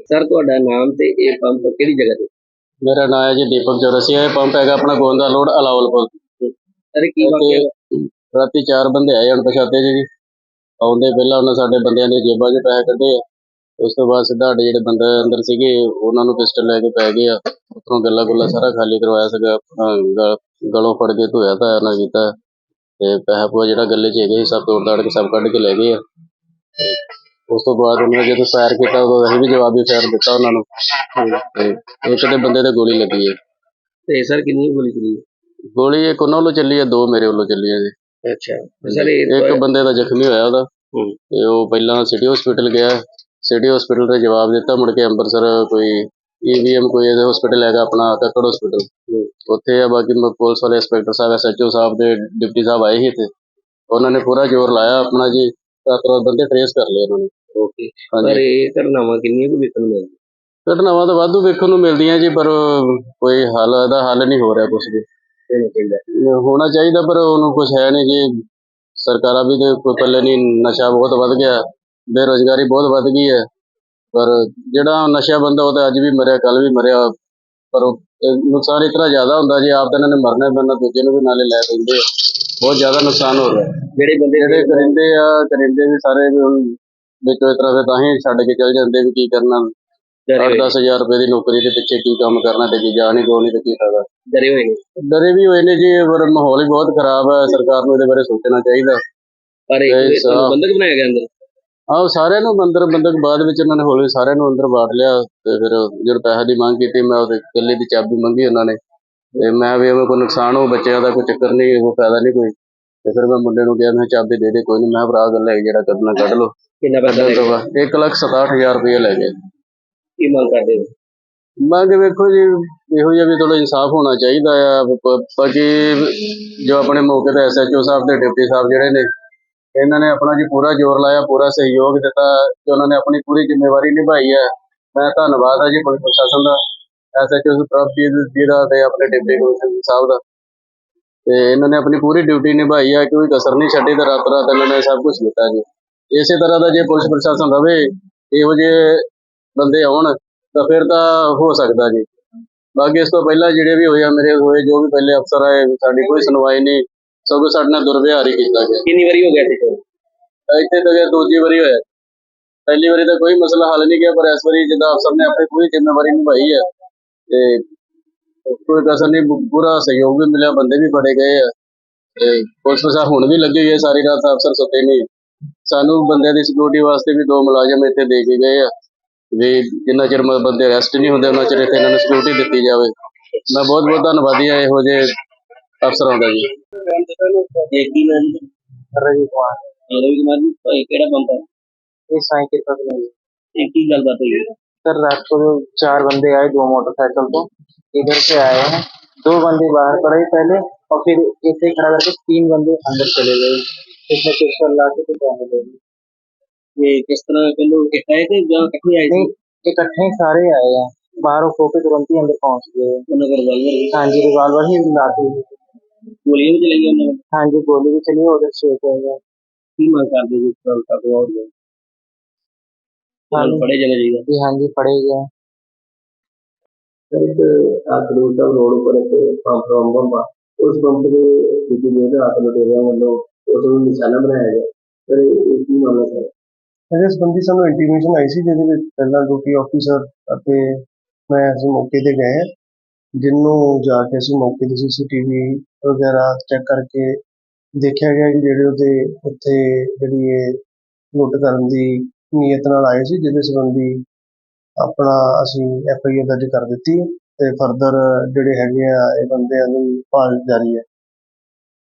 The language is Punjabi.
ਸਰ ਤੁਹਾਡਾ ਨਾਮ ਤੇ ਇਹ ਪੰਪ ਕਿਹੜੀ ਜਗ੍ਹਾ ਤੇ? ਮੇਰਾ ਨਾਮ ਹੈ ਜੀ ਦੀਪਕ ਚੌਰਸੀਆ। ਇਹ ਪੰਪ ਹੈਗਾ ਆਪਣਾ ਗੋਂਦਾ ਰੋਡ ਅਲਾਵਲਪੁਰ। ਸਰ ਕੀ ਵਾਕਿਆ ਹੋਇਆ? ਰਾਤੀ 4 ਬੰਦੇ ਆਏ ਅਣਪਛਾਤੇ ਜੀ। ਆਉਂਦੇ ਪਹਿਲਾਂ ਉਹਨਾਂ ਸਾਡੇ ਬੰਦਿਆਂ ਦੇ ਜੇਬਾਂ 'ਚ ਪੈਸੇ ਕੱਢੇ ਆ। ਉਸ ਤੋਂ ਬਾਅਦ ਸਿੱਧਾ ਸਾਡੇ ਜਿਹੜੇ ਬੰਦੇ ਅੰਦਰ ਸੀਗੇ ਉਹਨਾਂ ਨੂੰ ਪਿਸਟਲ ਲੈ ਕੇ ਪੈ ਗਏ ਆ। ਉੱਥੋਂ ਗੱਲਾਂ ਗੁੱਲਾਂ ਸਾਰਾ ਖਾਲੀ ਕਰਵਾਇਆ ਸੀਗਾ। ਆਪਣਾ ਗਲੋਂ ਫੜ ਕੇ ਧੋਇਆ ਧਾਇਆ ਨਾ ਕੀਤਾ ਤੇ ਪੈਸਾ ਪੂਆ ਜਿਹੜਾ ਗੱਲੇ 'ਚ ਹੈਗੇ ਸੀ ਸਭ ਤੋੜ ਤਾੜ ਕੇ ਸਭ ਕੱਢ ਕੇ ਲੈ ਗਏ ਆ। ਉਸ ਤੋਂ ਬਾਅਦ ਉਹਨਾਂ ਨੇ ਜਦੋਂ ਫਾਇਰ ਕੀਤਾ ਉਦੋਂ ਅਸੀਂ ਵੀ ਜਵਾਬੀ ਫਾਇਰ ਦਿੱਤਾ ਉਹਨਾਂ ਨੂੰ ਤੇ ਇੱਕ ਦੇ ਬੰਦੇ ਤੇ ਗੋਲੀ ਲੱਗੀ ਹੈ। ਤੇ ਸਰ ਕਿੰਨੀ ਗੋਲੀ ਚੱਲੀ? ਗੋਲੀ ਇੱਕ ਉਹਨਾਂ ਵੱਲੋਂ ਚੱਲੀ ਹੈ, 2 ਮੇਰੇ ਵੱਲੋਂ ਚੱਲੀ ਹੈ ਜੀ। ਅੱਛਾ ਸਰ ਇੱਕ ਬੰਦੇ ਦਾ ਜ਼ਖਮੀ ਹੋਇਆ ਉਹਦਾ ਤੇ ਉਹ ਪਹਿਲਾਂ ਸਿਟੀ ਹਸਪੀਟਲ ਗਿਆ। ਸਿਟੀ ਹਸਪੀਟਲ ਤੇ ਜਵਾਬ ਦਿੱਤਾ, ਮੁੜ ਕੇ ਅੰਮ੍ਰਿਤਸਰ ਕੋਈ EVM ਕੋਈ ਇਹਦੇ ਹਸਪੀਟਲ ਹੈਗਾ ਆਪਣਾ ਕੱਕੜ ਹਸਪੀਟਲ ਉੱਥੇ ਆ। ਬਾਕੀ ਪੁਲਿਸ ਵਾਲੇ ਇੰਸਪੈਕਟਰ ਸਾਹਿਬ SHO ਸਾਹਿਬ ਦੇ ਡਿਪਟੀ ਸਾਹਿਬ ਆਏ ਸੀ ਇੱਥੇ। ਉਹਨਾਂ ਨੇ ਪੂਰਾ ਜ਼ੋਰ ਲਾਇਆ ਆਪਣਾ ਜੀ। 7 ਬੰਦੇ ਟਰੇਸ ਕਰ ਲਏ ਉਹਨਾਂ ਨੇ। ਓਕੇ ਸਰ ਇਹ ਘਟਨਾਵਾਂ ਕਿੰਨੀਆਂ ਕੁ ਵੇਖਣ ਨੂੰ ਮਿਲਦੀਆਂ? ਘਟਨਾਵਾਂ ਤਾਂ ਵਾਧੂ ਵੇਖਣ ਨੂੰ ਮਿਲਦੀਆਂ ਜੀ, ਪਰ ਕੋਈ ਇਹਦਾ ਹੱਲ ਨਹੀਂ ਹੋ ਰਿਹਾ ਕੁਛ ਵੀ। ਹੋਣਾ ਚਾਹੀਦਾ ਪਰ ਉਹਨੂੰ ਕੁਛ ਹੈ ਨਹੀਂ ਜੀ। ਸਰਕਾਰਾਂ ਵੀ ਤੇ ਕੋਈ ਪੱਲੇ ਨਹੀਂ। ਨਸ਼ਾ ਬਹੁਤ ਵੱਧ ਗਿਆ, ਬੇਰੁਜ਼ਗਾਰੀ ਬਹੁਤ ਵੱਧ ਗਈ ਹੈ। ਪਰ ਜਿਹੜਾ ਨਸ਼ਾ ਬੰਦਾ ਉਹ ਤਾਂ ਅੱਜ ਵੀ ਮਰਿਆ ਕੱਲ ਵੀ ਮਰਿਆ। ਪਰ ਨੁਕਸਾਨ ਇਤਨਾ ਜ਼ਿਆਦਾ ਹੁੰਦਾ ਜੀ। ਆਪ ਤਾਂ ਇਹਨਾਂ ਨੇ ਮਰਨਾ ਪੈਂਦਾ, ਦੂਜੇ ਨੂੰ ਵੀ ਨਾਲੇ ਲੈ ਪੈਂਦੇ। ਬਹੁਤ ਜ਼ਿਆਦਾ ਨੁਕਸਾਨ ਹੋ ਰਿਹਾ। ਜਿਹੜੇ ਬੰਦੇ ਜਿਹੜੇ ਕਰਿੰਦੇ ਵੀ ਸਾਰੇ ਵੀ ਹੁਣ ਵਿੱਚੋਂ ਇਸ ਤਰ੍ਹਾਂ ਫਿਰ ਤਾਂ ਹੀ ਛੱਡ ਕੇ ਚਲ ਜਾਂਦੇ ਵੀ ਕੀ ਕਰਨਾ। 8-10 ਹਜ਼ਾਰ ਰੁਪਏ ਦੀ ਨੌਕਰੀ ਦੇ ਪਿੱਛੇ ਕੀ ਕੰਮ ਕਰਨਾ ਤੇ ਕੀ ਜਾ ਨਹੀਂ ਦੋ ਨਹੀਂ ਤੇ ਕੀ ਫਾਇਦਾ। ਡਰੇ ਹੋਏ ਨੇ? ਡਰੇ ਵੀ ਹੋਏ ਨੇ ਜੀ, ਪਰ ਮਾਹੌਲ ਵੀ ਬਹੁਤ ਖਰਾਬ ਹੈ। ਸਰਕਾਰ ਨੂੰ ਇਹਦੇ ਬਾਰੇ ਸੋਚਣਾ ਚਾਹੀਦਾ। ਪਰ ਬੰਦਕ ਬਣਾਇਆ ਗਿਆ ਅੰਦਰ? ਆਹੋ ਸਾਰਿਆਂ ਨੂੰ ਬੰਦਕ ਬਾਅਦ ਵਿੱਚ ਉਹਨਾਂ ਨੇ ਹੌਲੀ ਸਾਰਿਆਂ ਨੂੰ ਅੰਦਰ ਬਾੜ ਲਿਆ ਤੇ ਫਿਰ ਜਦੋਂ ਪੈਸੇ ਦੀ ਮੰਗ ਕੀਤੀ ਮੈਂ ਉਹਦੇ ਗੱਲੇ ਦੀ ਚਾਬੀ ਮੰਗੀ ਉਹਨਾਂ ਨੇ ਤੇ ਮੈਂ ਵੀ ਐਵੇਂ ਕੋਈ ਨੁਕਸਾਨ ਹੋ ਬੱਚਿਆਂ ਦਾ ਕੋਈ ਚੱਕਰ ਨਹੀਂ, ਉਹ ਫਾਇਦਾ ਨਹੀਂ ਕੋਈ। ਤੇ ਫਿਰ ਮੈਂ ਮੁੰਡੇ ਨੂੰ ਕਿਹਾ ਮੈਂ ਚਾਬੀ ਦੇ ਕੋਈ ਨਹੀਂ। ਮੈਂ ਭਰਾ ਗੱਲ ਹੈ ਜਿਹੜਾ ਕੱਢਣਾ ਕੱਢ ਲਓ। ਕਿੰਨਾ ਪੈਸਾ? 1,67,000 ਰੁਪਏ ਲੈ ਗਏ। ਕੀ ਮੰਗ ਕਰਦੇ ਹੋ? ਮੰਗ ਵੇਖੋ ਜੀ ਇਹੋ ਜਿਹਾ ਵੀ ਥੋੜਾ ਇਨਸਾਫ ਹੋਣਾ ਚਾਹੀਦਾ ਆ। ਬਾਕੀ ਜੋ ਆਪਣੇ ਮੌਕੇ ਤੇ SHO ਸਾਹਿਬ ਤੇ ਡਿਪਟੀ ਸਾਹਿਬ ਜਿਹੜੇ ਨੇ ਇਹਨਾਂ ਨੇ ਆਪਣਾ ਜੀ ਪੂਰਾ ਜ਼ੋਰ ਲਾਇਆ, ਪੂਰਾ ਸਹਿਯੋਗ ਦਿੱਤਾ ਕਿ ਉਹਨਾਂ ਨੇ ਆਪਣੀ ਪੂਰੀ ਜ਼ਿੰਮੇਵਾਰੀ ਨਿਭਾਈ ਹੈ। ਮੈਂ ਧੰਨਵਾਦ ਹੈ ਜੀ ਪੁਲਿਸ ਪ੍ਰਸ਼ਾਸਨ ਦਾ, SHO ਪ੍ਰਭਜੀਤ ਜੀ ਦਾ ਤੇ ਆਪਣੇ ਡਿਪਟੀ ਕਮਿਸ਼ਨਰ ਸਾਹਿਬ ਦਾ। ਤੇ ਇਹਨਾਂ ਨੇ ਆਪਣੀ ਪੂਰੀ ਡਿਊਟੀ ਨਿਭਾਈ ਹੈ, ਕੋਈ ਕਸਰ ਨਹੀਂ ਛੱਡੀ ਤੇ ਰਾਤ ਰਾਤ ਇਹਨਾਂ ਨੇ ਸਭ ਕੁਝ ਕੀਤਾ ਜੀ। ਇਸੇ ਤਰ੍ਹਾਂ ਦਾ ਜੇ ਪੁਲਿਸ ਪ੍ਰਸ਼ਾਸਨ ਰਵੇ, ਇਹੋ ਜਿਹੇ ਬੰਦੇ ਆਉਣ ਤਾਂ ਫਿਰ ਤਾਂ ਹੋ ਸਕਦਾ ਜੀ। ਬਾਕੀ ਇਸ ਤੋਂ ਪਹਿਲਾਂ ਜਿਹੜੇ ਵੀ ਮੇਰੇ ਹੋਏ ਜੋ ਵੀ ਪਹਿਲੇ ਅਫਸਰ ਆਏ ਸਾਡੀ ਕੋਈ ਸੁਣਵਾਈ ਨਹੀਂ, ਸਗੋਂ ਸਾਡੇ ਨਾਲ ਦੁਰਵਿਹਾਰ ਹੀ ਕੀਤਾ ਗਿਆ। ਕਿੰਨੀ ਵਾਰੀ ਹੋ ਗਿਆ ਇੱਥੇ ਤਾਂ 2ਜੀ ਵਾਰੀ ਹੋਇਆ। ਪਹਿਲੀ ਵਾਰੀ ਤਾਂ ਕੋਈ ਮਸਲਾ ਹੱਲ ਨਹੀਂ ਗਿਆ, ਪਰ ਇਸ ਵਾਰੀ ਜਿੱਦਾਂ ਅਫਸਰ ਨੇ ਆਪਣੀ ਪੂਰੀ ਜ਼ਿੰਮੇਵਾਰੀ ਨਿਭਾਈ ਹੈ ਤੇ ਕੋਈ ਕਸਰ ਨਹੀਂ, ਪੂਰਾ ਸਹਿਯੋਗ ਵੀ ਮਿਲਿਆ, ਬੰਦੇ ਵੀ ਫੜੇ ਗਏ ਆ ਤੇ ਪੁਲਿਸ ਪ੍ਰਸ਼ਾਸਨ ਹੁਣ ਵੀ ਲੱਗੀ ਹੋਈ ਹੈ ਸਾਰੀ ਰਾਤ। ਅਫਸਰ ਸੁੱਤੇ ਨਹੀਂ। ਸਾਨੂੰ ਬੰਦਿਆਂ ਦੀ ਸਿਕਿਉਰਿਟੀ ਵਾਸਤੇ ਵੀ 2 ਮੁਲਾਜ਼ਮ ਇੱਥੇ ਦੇ ਕੇ ਗਏ ਆ ਵੀ ਜਿੰਨਾ ਚਿਰ ਬੰਦੇ ਅਰੈਸਟ ਨਹੀਂ ਹੁੰਦੇ ਉਹਨਾਂ ਚਿਰ ਇੱਥੇ ਇਹਨਾਂ ਨੂੰ ਸਿਕਿਉਰਿਟੀ ਦਿੱਤੀ ਜਾਵੇ। ਮੈਂ ਬਹੁਤ ਬਹੁਤ ਧੰਨਵਾਦੀ ਹਾਂ ਇਹੋ ਜਿਹੇ ਅਫਸਰਾਂ ਦਾ ਜੀ। ਰਵੀ ਕੁਮਾਰ ਜੀ ਕਿਹੜਾ ਪੰਪ ਹੈ? ये साई के पास नहीं है। ਕੀ ਗੱਲਬਾਤ ਹੋਈ? सर रात को जो 4 बंदे आए 2 मोटरसाइकिल को इधर से आए हैं। 2 बंदे बाहर पड़े पहले और फिर ऐसे ही खड़ा करके 3 बंदे अंदर चले गए। इसमें पिस्टल ला के तो जाने लगे। ये किस तरह पहले इकट्ठे आए थे या इकट्ठे आए थे? नहीं इकट्ठे ही सारे आए हैं। बाहरों खो के तुरंत ही अंदर पहुंच गए। हाँ जी रिवॉल्वर ही लाते। गोलियां भी चलाई उन्होंने? हाँ जी गोली भी चली उधर से गए। की मांग करते जी पड़े जाने चाहिए? जी हाँ जी पड़े गए। सर एक खडूर साहब रोड पर एक पंप आ, उस पंप के हाथ लुटेरिया वालों उसको निशाना बनाया गया। सर की मामला सर? ਇਸ ਸੰਬੰਧੀ ਸਾਨੂੰ ਇੰਟੀਮੇਸ਼ਨ ਆਈ ਸੀ ਜਿਹਦੇ ਵਿੱਚ ਪਹਿਲਾਂ ਡਿਊਟੀ ਆਫੀਸਰ ਅਤੇ ਮੈਂ ਅਸੀਂ ਮੌਕੇ ਤੇ ਗਏ ਹਾਂ, ਜਿਹਨੂੰ ਜਾ ਕੇ ਅਸੀਂ ਮੌਕੇ ਤੇ CCTV ਵਗੈਰਾ ਚੈੱਕ ਕਰਕੇ ਦੇਖਿਆ ਗਿਆ ਕਿ ਜਿਹੜੇ ਉਹਦੇ ਉੱਥੇ ਜਿਹੜੀ ਇਹ ਲੁੱਟ ਕਰਨ ਦੀ ਨੀਅਤ ਨਾਲ ਆਏ ਸੀ, ਜਿਹਦੇ ਸੰਬੰਧੀ ਆਪਣਾ ਅਸੀਂ FIR ਦਰਜ ਕਰ ਦਿੱਤੀ ਹੈ ਤੇ ਫਰਦਰ ਜਿਹੜੇ ਹੈਗੇ ਆ ਇਹ ਬੰਦਿਆਂ ਦੀ ਭਾਲ ਜਾਰੀ ਹੈ।